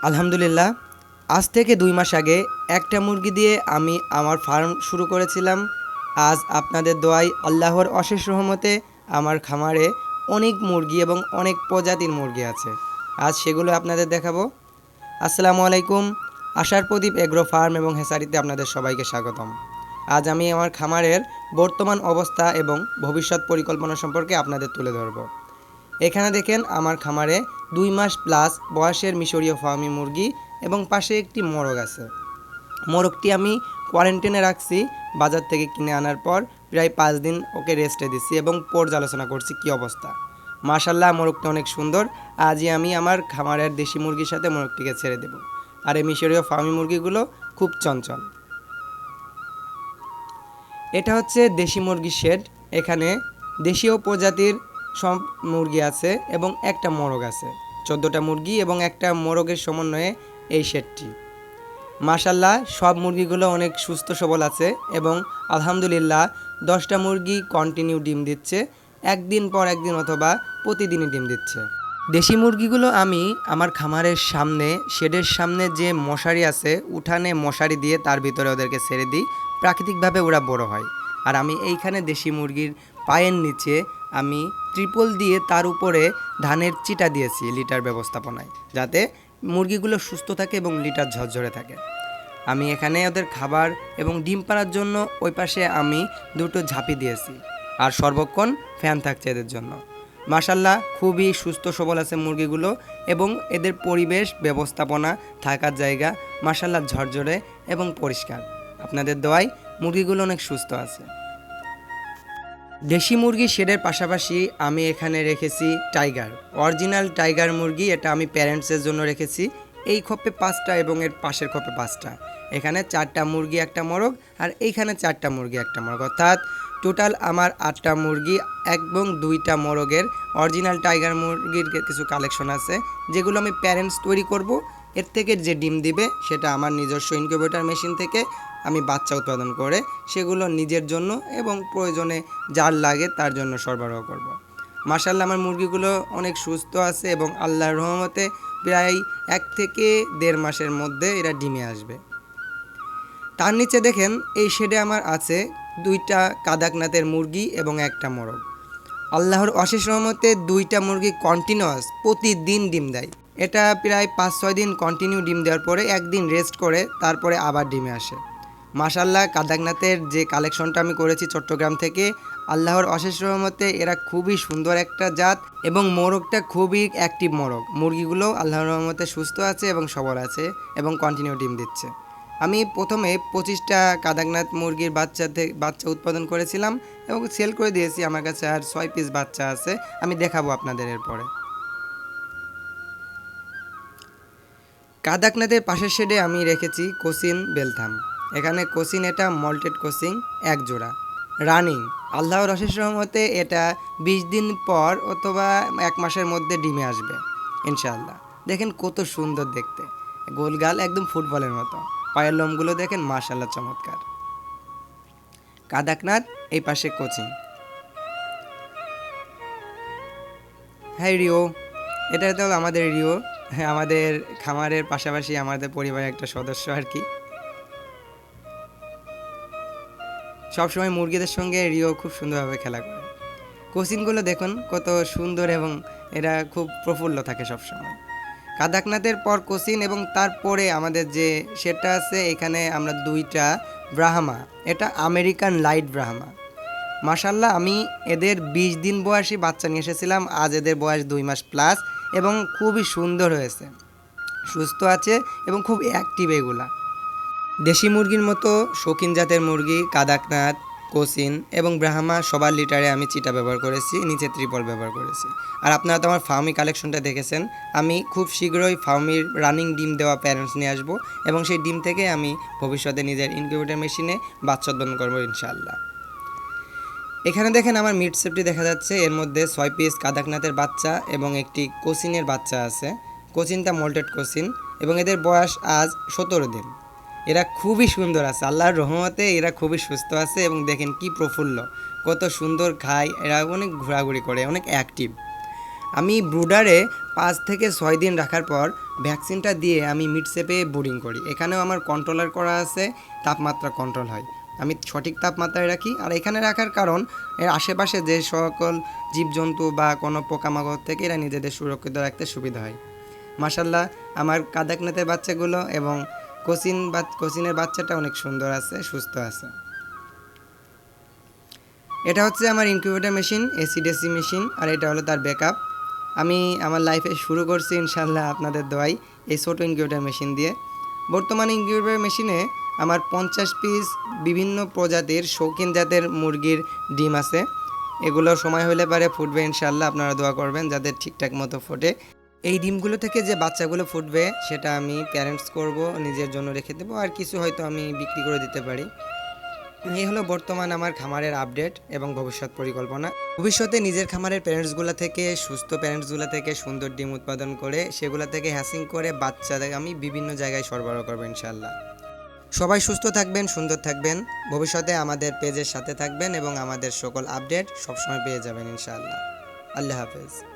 আলহামদুলিল্লাহ, আজ থেকে ২ মাস আগে একটা মুরগি দিয়ে আমি আমার ফার্ম শুরু করেছিলাম। আজ আপনাদের দোয়ায় আল্লাহর অশেষ রহমতে আমার খামারে অনেক মুরগি এবং অনেক প্রজাতির মুরগি আছে। আজ সেগুলো আপনাদের দেখাবো। আসসালামু আলাইকুম। আশার প্রদীপ এগ্রো ফার্ম এবং হ্যাচারিতে আপনাদের সবাইকে স্বাগতম। আজ আমি আমার খামারের বর্তমান অবস্থা এবং ভবিষ্যৎ পরিকল্পনা সম্পর্কে আপনাদের তুলে ধরব। এখানে দেখেন আমার খামারে ২ মাস প্লাস বয়সের মিশরীয় ফার্মি মুরগি এবং পাশে একটি মোরগ আছে। মোরগটি আমি কোয়ারেন্টাইনে রাখছি, বাজার থেকে কিনে আনার পর প্রায় ৫ দিন ওকে রেস্টে দিচ্ছি এবং পর্যালোচনা করছি কী অবস্থা। মাশাল্লাহ, মোরগটি অনেক সুন্দর। আজই আমি আমার খামারের দেশি মুরগির সাথে মোরগটিকে ছেড়ে দেব। আর এই মিশরীয় ফার্মি মুরগিগুলো খুব চঞ্চল। এটা হচ্ছে দেশি মুরগির শেড। এখানে দেশীয় প্রজাতির সব মুরগি আছে এবং একটা মোরগ আছে। ১৪টা মুরগি এবং একটা মোরগের সমন্বয়ে এই শেডটি। মাশাল্লাহ, সব মুরগিগুলো অনেক সুস্থ সবল আছে এবং আলহামদুলিল্লাহ 10টা মুরগি কন্টিনিউ ডিম দিচ্ছে, একদিন পর একদিন অথবা প্রতিদিনই ডিম দিচ্ছে। দেশি মুরগিগুলো আমি আমার খামারের সামনে, শেডের সামনে যে মশারি আছে, উঠানে মশারি দিয়ে তার ভিতরে ওদেরকে ছেড়ে দিই। প্রাকৃতিকভাবে ওরা বড় হয়। আর আমি এইখানে দেশি মুরগির পায়ের নিচে আমি ত্রিপল দিয়ে তার উপরে ধানের চিটা দিয়েছি লিটার ব্যবস্থাপনায়, যাতে মুরগিগুলো সুস্থ থাকে এবং লিটার ঝরঝরে থাকে। আমি এখানে ওদের খাবার এবং ডিম পাড়ার জন্য ওই পাশে আমি 2টো ঝাঁপি দিয়েছি, আর সর্বক্ষণ ফ্যান থাকছে এদের জন্য। মাশাল্লাহ, খুবই সুস্থ সবল আছে মুরগিগুলো এবং এদের পরিবেশ ব্যবস্থাপনা, থাকার জায়গা মাশাল্লাহ ঝরঝরে এবং পরিষ্কার। আপনাদের দোয়ায় মুরগিগুলো অনেক সুস্থ আছে। দেশি মুরগি শেডের পাশাপাশি আমি এখানে রেখেছি টাইগার, অরিজিনাল টাইগার মুরগি। এটা আমি প্যারেন্টসের জন্য রেখেছি। এই খোপে 5টা এবং এর পাশের খোপে 5টা। এখানে 4টা মুরগি একটা মোরগ, আর এইখানে 4টা মুরগি একটা মোরগ, অর্থাৎ টোটাল আমার 8টা মুরগি এবং 2টা মোরগের অরিজিনাল টাইগার মুরগির কিছু কালেকশন আছে, যেগুলো আমি প্যারেন্টস তৈরি করব। এর থেকে যে ডিম দিবে সেটা আমার নিজস্ব ইনকিউবেটর মেশিন থেকে আমি বাচ্চা উৎপাদন করে সেগুলো নিজের জন্য এবং প্রয়োজনে যার লাগে তার জন্য সরবরাহ করব। মাশাল্লাহ, আমার মুরগিগুলো অনেক সুস্থ আছে এবং আল্লাহর রহমতে প্রায় 1 থেকে 1.5 মাসের মধ্যে এরা ডিমে আসবে। তার নিচে দেখেন এই শেডে আমার আছে 2টা কাদাকনাথের মুরগি এবং একটা মোরগ। আল্লাহর অশেষ রহমতে 2টা মুরগি কন্টিনিউয়াস প্রতিদিন ডিম দেয়। এটা প্রায় 5-6 দিন কন্টিনিউ ডিম দেওয়ার পরে একদিন রেস্ট করে তারপরে আবার ডিমে আসে। মাশাল্লাহ, কাদাকনাথের যে কালেকশনটা আমি করেছি চট্টগ্রাম থেকে, আল্লাহর অশেষ রহমতে এরা খুবই সুন্দর একটা জাত এবং মোরগটা খুবই অ্যাক্টিভ মোরগ। মুরগিগুলো আল্লাহর রহমতে সুস্থ আছে এবং সবল আছে এবং কন্টিনিউ ডিম দিচ্ছে। আমি প্রথমে 25টা কাদাকনাথ মুরগির বাচ্চা উৎপাদন করেছিলাম এবং সেল করে দিয়েছি। আমার কাছে আর 6 পিস বাচ্চা আছে, আমি দেখাবো আপনাদের এরপরে। কাদাকনাথের পাশের শেডে আমি রেখেছি কোচিন বেলথাম। এখানে কোচিন, এটা মল্টেড কোচিং 1 জোড়া রানিং। আল্লাহর অশেষ রহমতে এটা 20 দিন পর অথবা 1 মাসের মধ্যে ডিমে আসবে ইনশাআল্লাহ। দেখেন কত সুন্দর দেখতে, গোলগাল একদম ফুটবলের মতো। পায়ের লোমগুলো দেখেন মাশাআল্লাহ চমৎকার। কাদাকনাথ, এই পাশে কোচিং। হ্যাঁ, রিও, এটা তো আমাদের রিও। হ্যাঁ, আমাদের খামারের পাশাপাশি আমাদের পরিবারের একটা সদস্য আর কি। সবসময় মুরগিদের সঙ্গে রিও খুব সুন্দরভাবে খেলা করে। কোচিনগুলো দেখুন কত সুন্দর এবং এরা খুব প্রফুল্ল থাকে সবসময়। কাদাকনাথের পর কোচিন এবং তারপরে আমাদের যে সেটা আছে, এখানে আমরা 2টা ব্রাহ্মা, এটা আমেরিকান লাইট ব্রাহ্মা। মাশাল্লাহ, আমি এদের 20 দিন বয়সী বাচ্চা নিয়ে এসেছিলাম। আজ এদের বয়স 2 মাস প্লাস এবং খুবই সুন্দর হয়েছে, সুস্থ আছে এবং খুব অ্যাক্টিভ। এগুলা দেশি মুরগির মতো শৌখিন জাতের মুরগি কাদাকনাথ, কোচিন এবং ব্রাহ্মা সবার লিটারে আমি চিটা ব্যবহার করেছি, নিচে ত্রিপল ব্যবহার করেছি। আর আপনারা তো আমার ফার্মি কালেকশনটা দেখেছেন। আমি খুব শীঘ্রই ফার্মির রানিং ডিম দেওয়া প্যারেন্টস নিয়ে আসবো এবং সেই ডিম থেকে আমি ভবিষ্যতে নিজের ইনকিউবেটর মেশিনে বাচ্চা উৎপাদন করবো ইনশাআল্লাহ। এখানে দেখেন আমার মিট সেফটি দেখা যাচ্ছে। এর মধ্যে 6 পিস কাদাকনাথের বাচ্চা এবং একটি কোচিনের বাচ্চা আছে। কোচিনটা মল্টেড কোচিন এবং এদের বয়স আজ 17 দিন। এরা খুবই সুন্দর আছে, আল্লাহর রহমতে এরা খুবই সুস্থ আছে এবং দেখেন কি প্রফুল্ল, কত সুন্দর খায়। এরা অনেক ঘোরাঘুরি করে, অনেক অ্যাক্টিভ। আমি ব্রুডারে 5 থেকে 6 দিন রাখার পর ভ্যাকসিনটা দিয়ে আমি মিড শেপে ব্রুডিং করি। এখানেও আমার কন্ট্রোলার করা আছে, তাপমাত্রা কন্ট্রোল হয়, আমি সঠিক তাপমাত্রায় রাখি। আর এখানে রাখার কারণ এর আশেপাশে যে সকল জীবজন্তু বা কোনো পোকামাকড় থেকে এরা নিজেদের সুরক্ষিত রাখতে সুবিধা হয়। মাশাল্লাহ, আমার কাদাকনাথের বাচ্চাগুলো এবং কোচিনের বাচ্চাটা অনেক সুন্দর আছে, সুস্থ আছে। এটা হচ্ছে আমার ইনকিউবেটর মেশিন, এসিডিসি মেশিন, আর এটা হলো তার ব্যাকআপ। আমি আমার লাইফে শুরু করছি ইনশাল্লাহ আপনাদের দোয়াই এই ছোটো ইনকিউবেটর মেশিন দিয়ে। বর্তমানে ইনকিউবেটর মেশিনে আমার 50 পিস বিভিন্ন প্রজাতির শৌখিন জাতের মুরগির ডিম আছে। এগুলো সময় হলে পারে ফুটবে ইনশাল্লাহ, আপনারা দোয়া করবেন যাতে ঠিকঠাক মতো ফোটে। এই ডিমগুলো থেকে যে বাচ্চাগুলো ফুটবে সেটা আমি প্যারেন্টস করব, নিজের জন্য রেখে দেবো, আর কিছু হয়তো আমি বিক্রি করে দিতে পারি। এই হলো বর্তমান আমার খামারের আপডেট এবং ভবিষ্যৎ পরিকল্পনা। ভবিষ্যতে নিজের খামারের প্যারেন্টসগুলো থেকে, সুস্থ প্যারেন্টসগুলো থেকে সুন্দর ডিম উৎপাদন করে সেগুলো থেকে হ্যাচিং করে বাচ্চাদের আমি বিভিন্ন জায়গায় সরবরাহ করবো ইনশাল্লাহ। সবাই সুস্থ থাকবেন, সুন্দর থাকবেন, ভবিষ্যতে আমাদের পেজের সাথে থাকবেন এবং আমাদের সকল আপডেট সবসময় পেয়ে যাবেন ইনশাআল্লাহ। আল্লাহ হাফেজ।